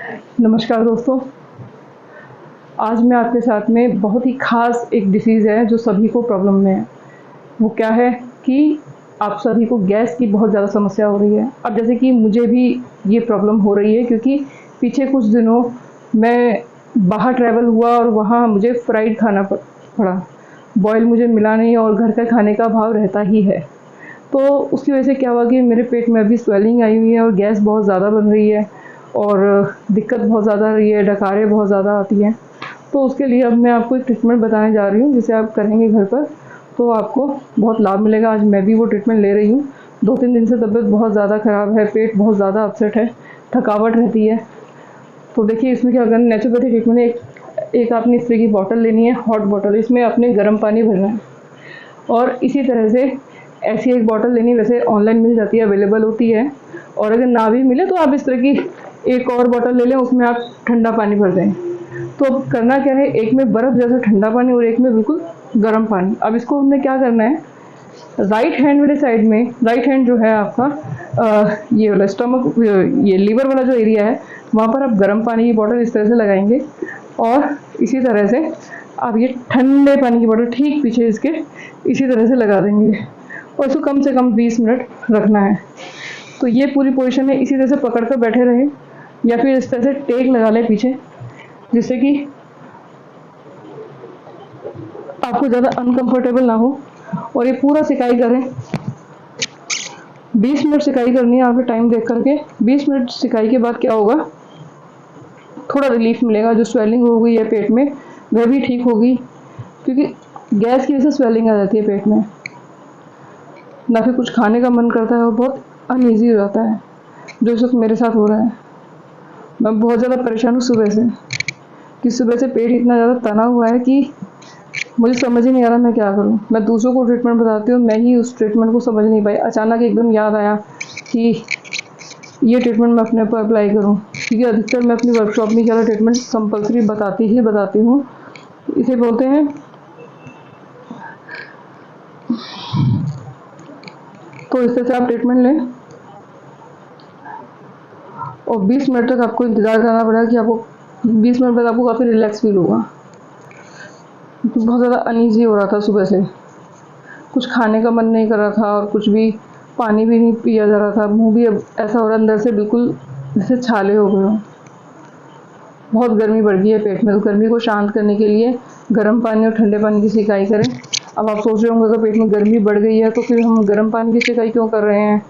नमस्कार दोस्तों। आज मैं आपके साथ में बहुत ही ख़ास एक डिसीज़ है जो सभी को प्रॉब्लम में है। वो क्या है कि आप सभी को गैस की बहुत ज़्यादा समस्या हो रही है। अब जैसे कि मुझे भी ये प्रॉब्लम हो रही है क्योंकि पीछे कुछ दिनों मैं बाहर ट्रैवल हुआ और वहाँ मुझे फ्राइड खाना पड़ा। बॉयल मुझे मिला नहीं और घर का खाने का अभाव रहता ही है। तो उसकी वजह से क्या हुआ कि मेरे पेट में अभी स्वेलिंग आई हुई है और गैस बहुत ज़्यादा बन रही है और दिक्कत बहुत ज़्यादा रही है, डकारें बहुत ज़्यादा आती हैं। तो उसके लिए अब मैं आपको एक ट्रीटमेंट बताने जा रही हूँ जिसे आप करेंगे घर पर तो आपको बहुत लाभ मिलेगा। आज मैं भी वो ट्रीटमेंट ले रही हूँ। 2-3 दिन से तबीयत बहुत ज़्यादा ख़राब है, पेट बहुत ज़्यादा अपसेट है, थकावट रहती है। तो देखिए इसमें क्या करना है, नेचुरोपैथी ट्रीटमेंट एक आपने इस तरह की बॉटल लेनी है, हॉट बॉटल, इसमें आपने गर्म पानी भरना है और इसी तरह से ऐसी एक बॉटल लेनी, वैसे ऑनलाइन मिल जाती है, अवेलेबल होती है। और अगर ना भी मिले तो आप इस तरह की एक और बॉटल ले लें, उसमें आप ठंडा पानी भर दें। तो अब करना क्या है, एक में बर्फ़ जैसा ठंडा पानी और एक में बिल्कुल गर्म पानी। अब इसको हमने क्या करना है, राइट हैंड वाले साइड में, राइट हैंड जो है आपका ये वाला स्टमक, ये लीवर वाला जो एरिया है, वहाँ पर आप गर्म पानी की बॉटल इस तरह से लगाएंगे और इसी तरह से आप ये ठंडे पानी की बॉटल ठीक पीछे इसके इसी तरह से लगा देंगे और इसको कम से कम 20 मिनट रखना है। तो ये पूरी पोजीशन में इसी तरह से पकड़ कर बैठे रहें या फिर इस तरह से टेक लगा लें पीछे, जिससे कि आपको ज़्यादा अनकंफर्टेबल ना हो। और ये पूरा सिकाई करें, 20 मिनट सिकाई करनी है आपके टाइम देख करके। 20 मिनट सिकाई के बाद क्या होगा, थोड़ा रिलीफ मिलेगा। जो स्वेलिंग हो गई है पेट में वह भी ठीक होगी, क्योंकि गैस की वजह से स्वेलिंग आ जाती है पेट में, ना फिर कुछ खाने का मन करता है और बहुत अनईजी हो जाता है, जो इस वक्त मेरे साथ हो रहा है। मैं बहुत ज़्यादा परेशान हूँ सुबह से, कि सुबह से पेट इतना ज़्यादा तना हुआ है कि मुझे समझ ही नहीं आ रहा मैं क्या करूँ। मैं दूसरों को ट्रीटमेंट बताती हूँ, मैं ही उस ट्रीटमेंट को समझ नहीं पाई। अचानक एकदम याद आया कि ये ट्रीटमेंट मैं अपने ऊपर अप्लाई करूँ, क्योंकि अधिकतर मैं अपनी वर्कशॉप में ज़्यादा ट्रीटमेंट कंपलसरी बताती हूँ। इसे बोलते हैं, तो इस तरह से आप ट्रीटमेंट लें और 20 मिनट तक आपको इंतज़ार करना पड़ेगा कि आपको 20 मिनट बाद आपको काफ़ी रिलैक्स फील होगा। बहुत ज़्यादा अनईजी हो रहा था सुबह से, कुछ खाने का मन नहीं कर रहा था और कुछ भी पानी भी नहीं पिया जा रहा था। मुँह भी अब ऐसा हो रहा है अंदर से बिल्कुल जैसे छाले हो गए हों। बहुत गर्मी बढ़ गई है पेट में, तो गर्मी को शांत करने के लिए गर्म पानी और ठंडे पानी की सिकाई करें। अब आप सोच रहे होंगे अगर पेट में गर्मी बढ़ गई है तो फिर हम गर्म पानी की सिकाई क्यों कर रहे हैं।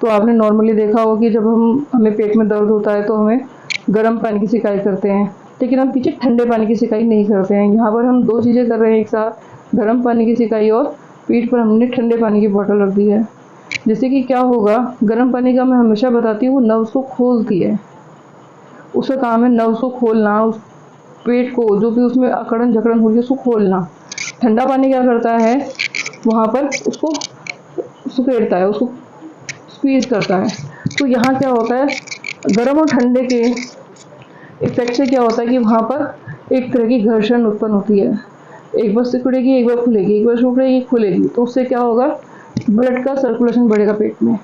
तो आपने नॉर्मली देखा होगा कि जब हमें पेट में दर्द होता है तो हमें गर्म पानी की सिकाई करते हैं, लेकिन हम पीछे ठंडे पानी की सिकाई नहीं करते हैं। यहाँ पर हम 2 चीज़ें कर रहे हैं एक साथ, गर्म पानी की सिकाई और पीठ पर हमने ठंडे पानी की बोतल रख दी है। जिससे कि क्या होगा, गर्म पानी का मैं हमेशा बताती हूँ, नर्व्स को खोलती है। उसका काम है नर्व्स को खोलना, उस पेट को जो भी उसमें अकड़न जकड़न हो रही है उसको खोलना। ठंडा पानी क्या करता है, वहाँ पर उसको सुखेड़ता है, उसको स्क्वीज़ करता है। तो यहाँ क्या होता है, गर्म और ठंडे के इफ़ेक्ट से क्या होता है कि वहाँ पर एक तरह की घर्षण उत्पन्न होती है। एक बार सिकुड़ेगी, एक बार खुलेगी, एक बार सिकुड़ेगी, खुलेगी। तो उससे क्या होगा, ब्लड का सर्कुलेशन बढ़ेगा पेट में,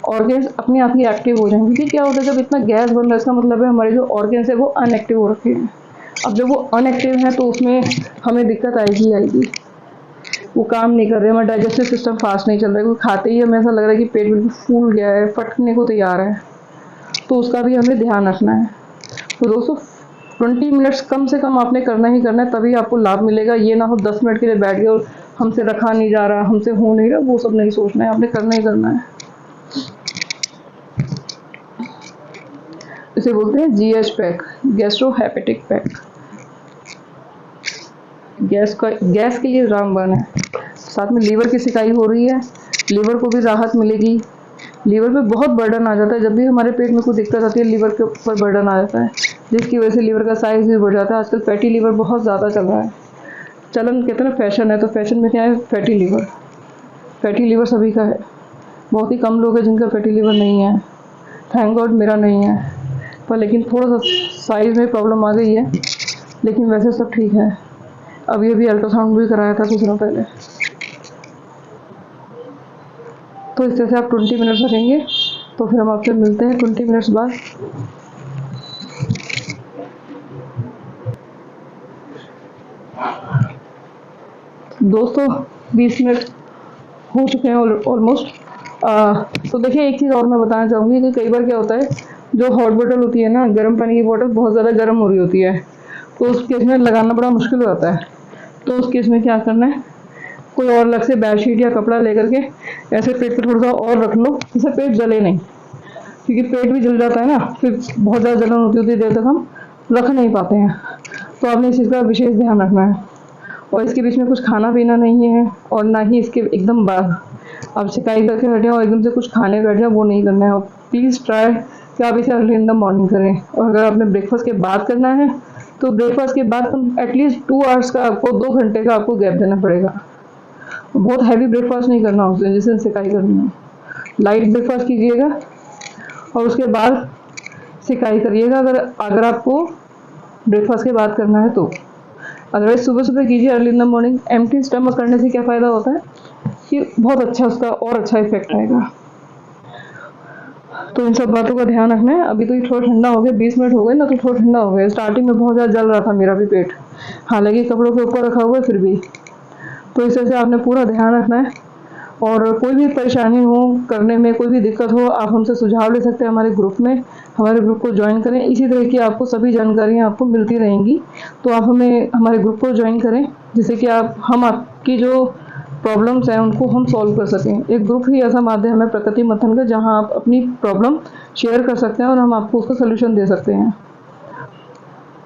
ऑर्गन्स अपने आप ही एक्टिव हो जाएंगे। क्योंकि क्या होता है, जब इतना गैस बन रहा है इसका मतलब है हमारे जो ऑर्गन्स है वो अनएक्टिव हो रखे हैं। अब जब वो अनएक्टिव हैं तो उसमें हमें दिक्कत आएगी आएगी, वो काम नहीं कर रहे, हमारा डाइजेस्टिव सिस्टम फास्ट नहीं चल रहा है, क्योंकि खाते ही हमें ऐसा लग रहा है कि पेट बिल्कुल फूल गया है, फटने को तैयार है। तो उसका भी हमें ध्यान रखना है। तो दोस्तों 20 मिनट्स कम से कम आपने करना ही करना है, तभी आपको लाभ मिलेगा। ये ना हो 10 मिनट के लिए बैठ गए और हमसे रखा नहीं जा रहा, हमसे हो नहीं रहा, वो सब नहीं सोचना है, आपने करना ही करना है। इसे बोलते हैं GH पैक, गैस्ट्रोहेपेटिक पैक। गैस के लिए रामबाण है। साथ में लीवर की सिकाई हो रही है, लीवर को भी राहत मिलेगी। लीवर पे बहुत बर्डन आ जाता है, जब भी हमारे पेट में कोई दिक्कत आती है लीवर के ऊपर बर्डन आ जाता है, जिसकी वजह से लीवर का साइज भी बढ़ जाता है। आजकल फैटी लीवर बहुत ज़्यादा चल रहा है, चलन कहते हैं ना, फैशन है। तो फैशन में क्या है, फैटी लीवर। फैटी लीवर सभी का है, बहुत ही कम लोग हैं जिनका फैटी लीवर नहीं है। थैंक गॉड मेरा नहीं है, पर लेकिन थोड़ा सा साइज़ में प्रॉब्लम आ गई है, लेकिन वैसे सब ठीक है। अभी अभी अल्ट्रासाउंड भी कराया था कुछ दिनों पहले। तो इस तरह से आप 20 मिनट्स रखेंगे, तो फिर हम आपसे मिलते हैं 20 मिनट्स बाद। दोस्तों 20 मिनट हो चुके हैं ऑलमोस्ट। तो देखिए एक चीज़ और मैं बताना चाहूँगी कि कई बार क्या होता है, जो हॉट बॉटल होती है ना, गर्म पानी की बॉटल बहुत ज़्यादा गर्म हो रही होती है, तो उस केस में लगाना बड़ा मुश्किल हो जाता है। तो उस केस में क्या करना है, कोई और अलग से बेडशीट या कपड़ा लेकर के ऐसे पेट पे थोड़ा सा और रख लो, जिससे पेट जले नहीं, क्योंकि पेट भी जल जाता है ना, फिर बहुत ज़्यादा जलन होती है, देर तक हम रख नहीं पाते हैं। तो आपने इस चीज़ का विशेष ध्यान रखना है। और इसके बीच में कुछ खाना पीना नहीं है, और ना ही इसके एकदम बाद आप शिकायत करके हटे और एकदम से कुछ खाने बैठ जाए, वो नहीं करना है। और प्लीज़ ट्राई कि आप इसे अर्ली इन द मॉर्निंग करें। और अगर आपने ब्रेकफास्ट के बाद करना है तो ब्रेकफास्ट के बाद एटलीस्ट 2 आवर्स का आपको 2 घंटे का आपको गैप देना पड़ेगा। बहुत हैवी ब्रेकफास्ट नहीं करना उस दिन जिसे सिकाई करनी है। लाइट ब्रेकफास्ट कीजिएगा और उसके बाद सिकाई करिएगा, अगर आपको ब्रेकफास्ट के बाद करना है तो। अदरवाइज सुबह सुबह कीजिए early in the morning. Empty stomach करने से क्या फ़ायदा होता है कि बहुत अच्छा उसका और अच्छा इफेक्ट आएगा। तो इन सब बातों का ध्यान रखना है। अभी तो ये थोड़ा ठंडा हो गया, 20 मिनट हो गए ना, तो थोड़ा ठंडा हो गया। स्टार्टिंग में बहुत ज़्यादा जल रहा था मेरा भी पेट, हालांकि कपड़ों के ऊपर रखा हुआ है फिर भी। तो इस तरह से आपने पूरा ध्यान रखना है। और कोई भी परेशानी हो करने में, कोई भी दिक्कत हो, आप हमसे सुझाव ले सकते हैं हमारे ग्रुप में। हमारे ग्रुप को ज्वाइन करें, इसी तरह की आपको सभी जानकारियाँ आपको मिलती रहेंगी। तो आप हमें हमारे ग्रुप को ज्वाइन करें, जिससे कि हम आपकी जो प्रॉब्लम्स हैं उनको हम सॉल्व कर सकें। एक ग्रुप ही ऐसा माध्यम है प्रकृति मंथन का, जहाँ आप अपनी प्रॉब्लम शेयर कर सकते हैं और हम आपको उसका सोल्यूशन दे सकते हैं।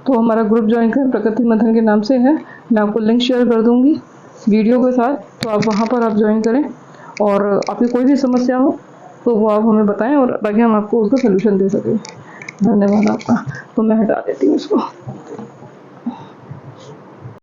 तो हमारा ग्रुप ज्वाइन करें, प्रकृति मंथन के नाम से है। मैं आपको लिंक शेयर कर दूंगी वीडियो के साथ, तो आप वहाँ पर आप ज्वाइन करें। और आपकी कोई भी समस्या हो तो वो आप हमें बताएं, और ताकि हम आपको उसका सोल्यूशन दे सकें। धन्यवाद आपका। तो मैं हटा देती हूँ इसको।